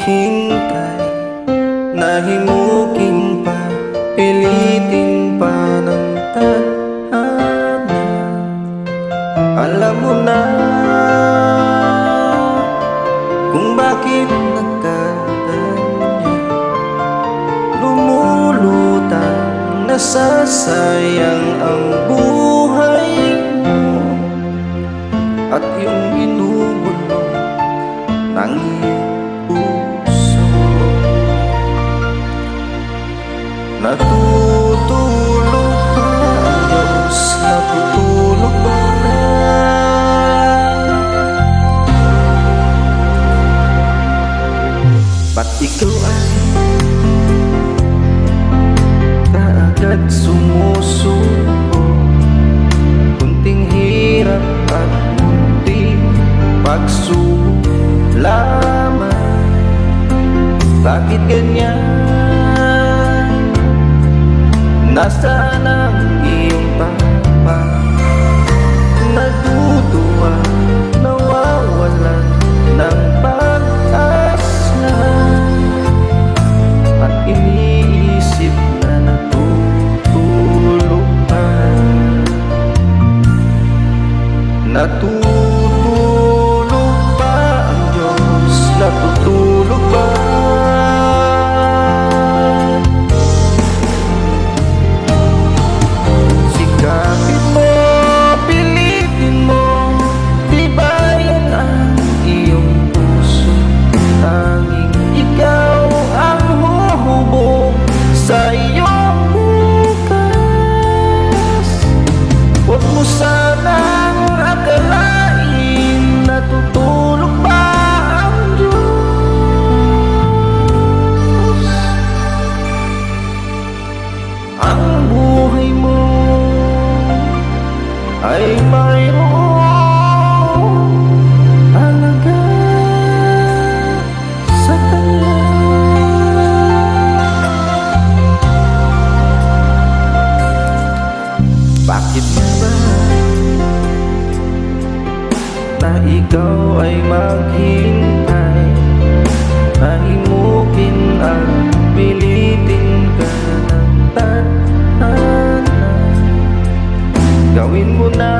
naghihintay, nahimukin pa, pilitin pa ng tadhana. Alam mo na kung bakit nagkaganyan, lumulutang nasasayang ang buhay mo at yung binubulong ng iyong puso. Natutulog pa ang Diyos, natutulog pa na. Ba't ikaw ay kaagad sumusuko? Kunting hirap at kunting pagsubok lamang. Bakit ganyan? Nasaan ang iyong papa? Natutuwa, nawawalan ng pag-asa, at iniisip na natutulog pa. Natutulog pa ang Diyos, natutulog pa. Sikapin mo, pilitin mo, tibayan ang iyong puso. Tanging ikaw ang huhubog sa iyong bukas. Huwag mo sanang akalain natutulog pa ang Diyos. Ang buhay mo ay mayroong halaga sa Kanya. Bakit nga ba na ikaw ay maghintay, nahimukin at pilitin ka ng tadhana? Gawin mo na